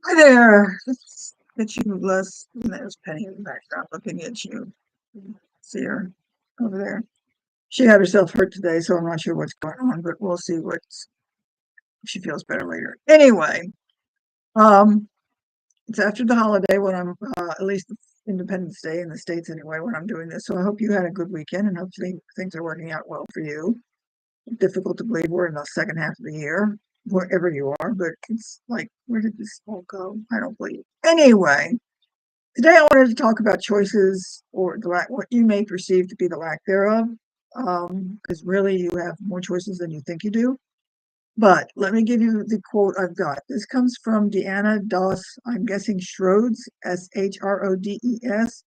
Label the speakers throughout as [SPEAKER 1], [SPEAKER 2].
[SPEAKER 1] Hi there. Let's get you less. There's Penny in the background looking at you. See her over there. She had herself hurt today, so I'm not sure what's going on, but we'll see what's if she feels better later. Anyway, um, it's after the holiday when I'm at least Independence Day in the States anyway when I'm doing this. So I hope you had a good weekend and hopefully things are working out well for you. Difficult to believe we're in the second half of the year, wherever you are, but it's like, where did this all go? I don't believe. Anyway, today I wanted to talk about choices or what you may perceive to be the lack thereof, because really you have more choices than you think you do. But let me give you the quote I've got. This comes from Deanna Doss, I'm guessing Schrodes, Shrodes.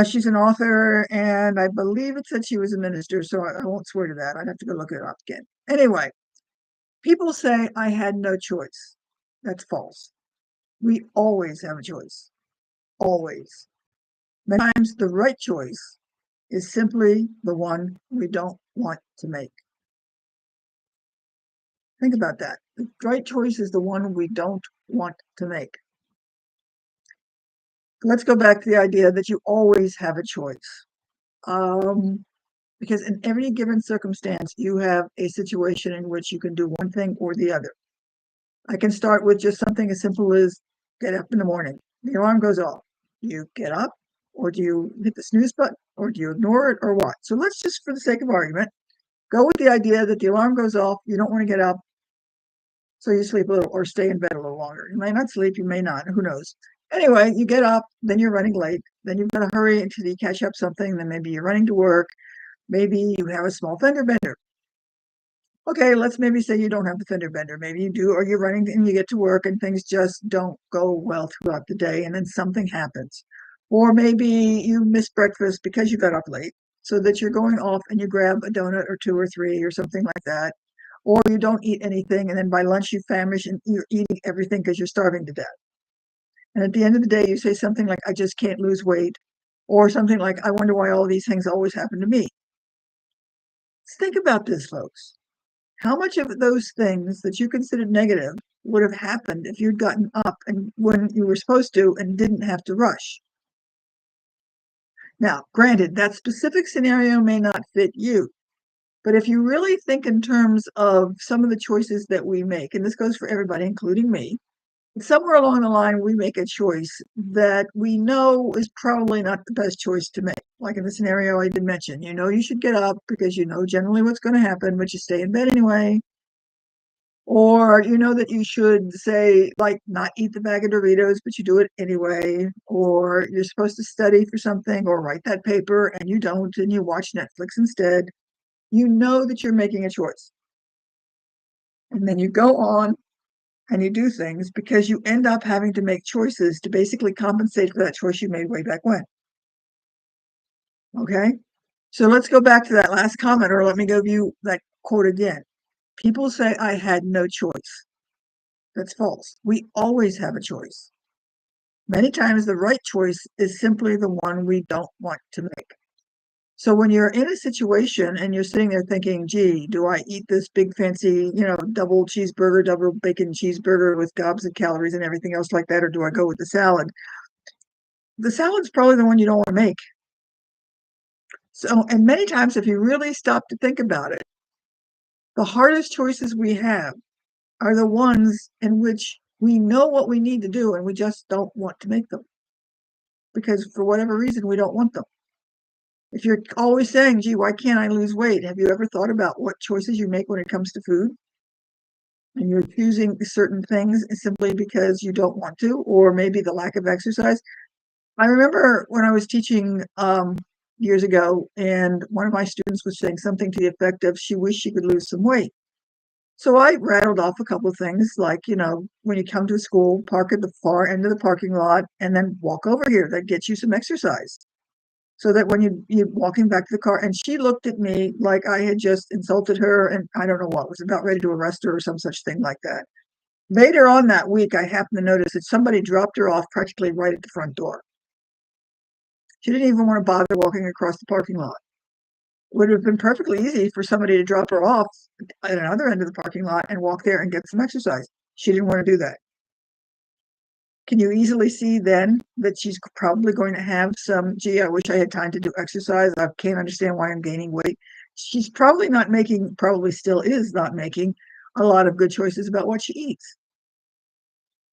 [SPEAKER 1] She's an author, and I believe it said she was a minister, so I won't swear to that. I'd have to go look it up again. Anyway, people say I had no choice. That's false. We always have a choice. Always. Many times the right choice is simply the one we don't want to make. Think about that. The right choice is the one we don't want to make. Let's go back to the idea that you always have a choice. Because in every given circumstance, you have a situation in which you can do one thing or the other. I can start with just something as simple as get up in the morning. The alarm goes off. Do you get up or do you hit the snooze button or do you ignore it or what? So let's just, for the sake of argument, go with the idea that the alarm goes off. You don't want to get up. So you sleep a little or stay in bed a little longer. You may not sleep. You may not. Who knows? Anyway, you get up, then you're running late. Then you've got to hurry until you catch up something. Then maybe you're running to work. Maybe you have a small fender bender. Okay, let's maybe say you don't have the fender bender. Maybe you do, or you're running and you get to work and things just don't go well throughout the day and then something happens. Or maybe you miss breakfast because you got up late, so that you're going off and you grab a donut or two or three or something like that. Or you don't eat anything and then by lunch you famish and you're eating everything because you're starving to death. And at the end of the day, you say something like, I just can't lose weight, or something like, I wonder why all these things always happen to me. Let's think about this, folks. How much of those things that you considered negative would have happened if you'd gotten up and when you were supposed to and didn't have to rush? Now, granted, that specific scenario may not fit you, but if you really think in terms of some of the choices that we make, and this goes for everybody, including me, somewhere along the line, we make a choice that we know is probably not the best choice to make. Like in the scenario I did mention, you know, you should get up because you know generally what's going to happen, but you stay in bed anyway. Or you know that you should say, like, not eat the bag of Doritos, but you do it anyway. Or you're supposed to study for something or write that paper and you don't, and you watch Netflix instead. You know that you're making a choice. And then you go on and you do things because you end up having to make choices to basically compensate for that choice you made way back when. Okay? So let's go back to that last comment, or let me give you that quote again. People say I had no choice. That's false. We always have a choice. Many times the right choice is simply the one we don't want to make. So when you're in a situation and you're sitting there thinking, gee, do I eat this big fancy, double cheeseburger, double bacon cheeseburger with gobs of calories and everything else like that, or do I go with the salad? The salad's probably the one you don't want to make. So, and many times if you really stop to think about it, the hardest choices we have are the ones in which we know what we need to do and we just don't want to make them because for whatever reason we don't want them. If you're always saying, gee, why can't I lose weight? Have you ever thought about what choices you make when it comes to food? And you're choosing certain things simply because you don't want to, or maybe the lack of exercise. I remember when I was teaching years ago, and one of my students was saying something to the effect of she wished she could lose some weight. So I rattled off a couple of things like, when you come to school, park at the far end of the parking lot and then walk over here. That gets you some exercise. So that when you're walking back to the car, and she looked at me like I had just insulted her, and I don't know what, was about ready to arrest her or some such thing like that. Later on that week, I happened to notice that somebody dropped her off practically right at the front door. She didn't even want to bother walking across the parking lot. It would have been perfectly easy for somebody to drop her off at another end of the parking lot and walk there and get some exercise. She didn't want to do that. Can you easily see then that she's probably going to have some, gee, I wish I had time to do exercise. I can't understand why I'm gaining weight. She's probably not making, probably still is not making a lot of good choices about what she eats.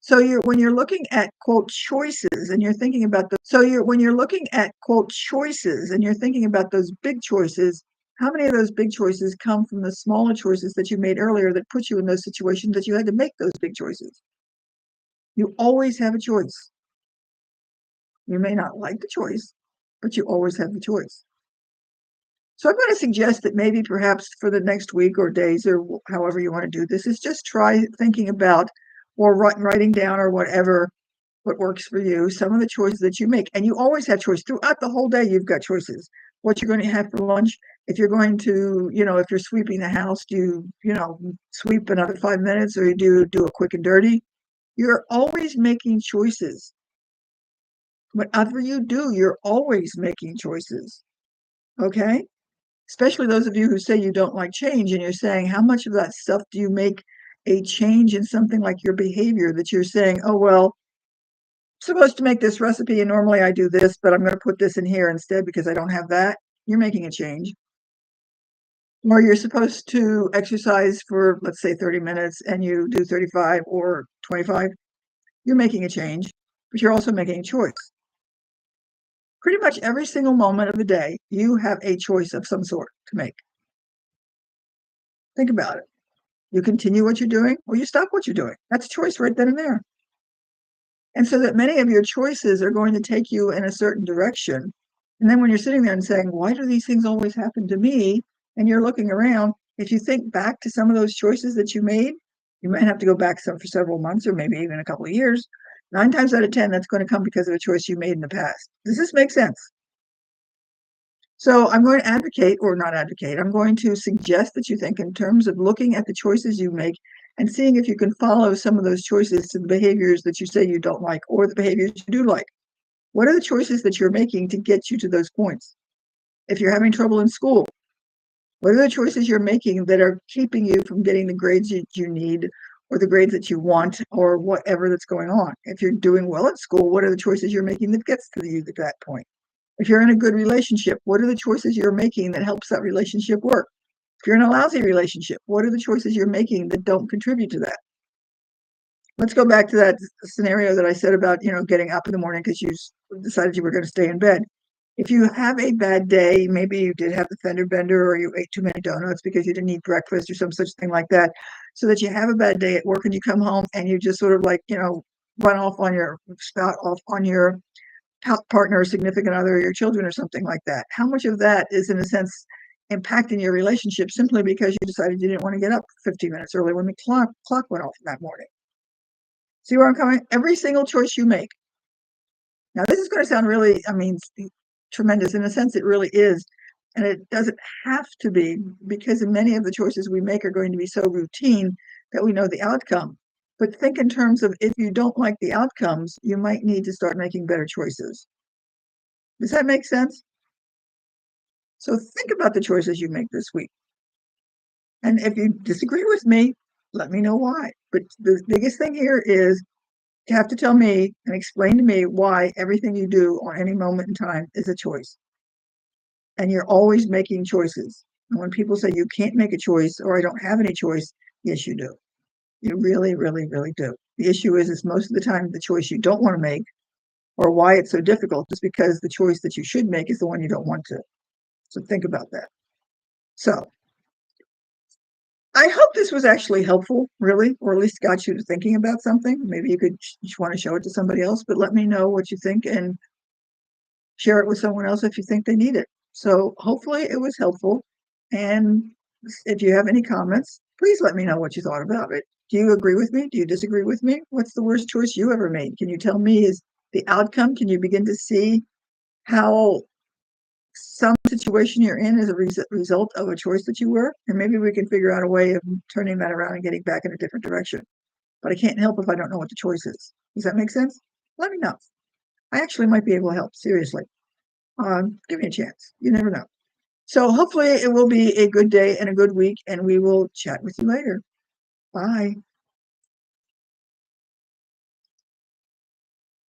[SPEAKER 1] So when you're looking at quote choices and you're thinking about when you're looking at quote choices and you're thinking about those big choices, how many of those big choices come from the smaller choices that you made earlier that put you in those situations that you had to make those big choices? You always have a choice. You may not like the choice, but you always have the choice. So I'm going to suggest that maybe perhaps for the next week or days or however you want to do this is just try thinking about or writing down or whatever what works for you, some of the choices that you make. And you always have choice throughout the whole day. You've got choices. What you're going to have for lunch. If you're going to, if you're sweeping the house, do you sweep another 5 minutes or you do a quick and dirty? You're always making choices. Whatever you do, you're always making choices. Okay? Especially those of you who say you don't like change and you're saying, how much of that stuff do you make a change in something like your behavior that you're saying, oh, well, I'm supposed to make this recipe and normally I do this, but I'm going to put this in here instead because I don't have that. You're making a change. Or you're supposed to exercise for, let's say, 30 minutes and you do 35 or 25. You're making a change, but you're also making a choice. Pretty much every single moment of the day, you have a choice of some sort to make. Think about it. You continue what you're doing or you stop what you're doing. That's a choice right then and there. And so that many of your choices are going to take you in a certain direction. And then when you're sitting there and saying, why do these things always happen to me? And you're looking around, if you think back to some of those choices that you made, you might have to go back for several months or maybe even a couple of years. 9 times out of 10, that's going to come because of a choice you made in the past. Does this make sense? So I'm going to advocate or not advocate. I'm going to suggest that you think in terms of looking at the choices you make and seeing if you can follow some of those choices to the behaviors that you say you don't like or the behaviors you do like. What are the choices that you're making to get you to those points? If you're having trouble in school, what are the choices you're making that are keeping you from getting the grades you need or the grades that you want or whatever that's going on? If you're doing well at school, what are the choices you're making that gets to you at that point? If you're in a good relationship, what are the choices you're making that helps that relationship work? If you're in a lousy relationship, what are the choices you're making that don't contribute to that? Let's go back to that scenario that I said about, getting up in the morning because you decided you were going to stay in bed. If you have a bad day, maybe you did have the fender bender or you ate too many donuts because you didn't eat breakfast or some such thing like that, so that you have a bad day at work and you come home and you just sort of like, run off on your spout off on your partner or significant other or your children or something like that. How much of that is in a sense impacting your relationship simply because you decided you didn't want to get up 15 minutes early when the clock went off that morning? See where I'm coming? Every single choice you make. Now, this is going to sound really, tremendous. In a sense, it really is. And it doesn't have to be because many of the choices we make are going to be so routine that we know the outcome. But think in terms of if you don't like the outcomes, you might need to start making better choices. Does that make sense? So think about the choices you make this week. And if you disagree with me, let me know why. But the biggest thing here is you have to tell me and explain to me why everything you do on any moment in time is a choice. And you're always making choices. And when people say you can't make a choice or I don't have any choice, yes, you do. You really, really, really do. The issue is most of the time the choice you don't want to make or why it's so difficult is because the choice that you should make is the one you don't want to. So think about that. So I hope this was actually helpful, really, or at least got you to thinking about something. Maybe you could just want to show it to somebody else, but let me know what you think and share it with someone else if you think they need it. So hopefully it was helpful. And if you have any comments, please let me know what you thought about it. Do you agree with me? Do you disagree with me? What's the worst choice you ever made? Can you tell me is the outcome? Can you begin to see how some situation you're in is a result of a choice that you were? And maybe we can figure out a way of turning that around and getting back in a different direction. But I can't help if I don't know what the choice is. Does that make sense? Let me know. I actually might be able to help, seriously. Give me a chance. You never know. So hopefully it will be a good day and a good week, and we will chat with you later. Bye.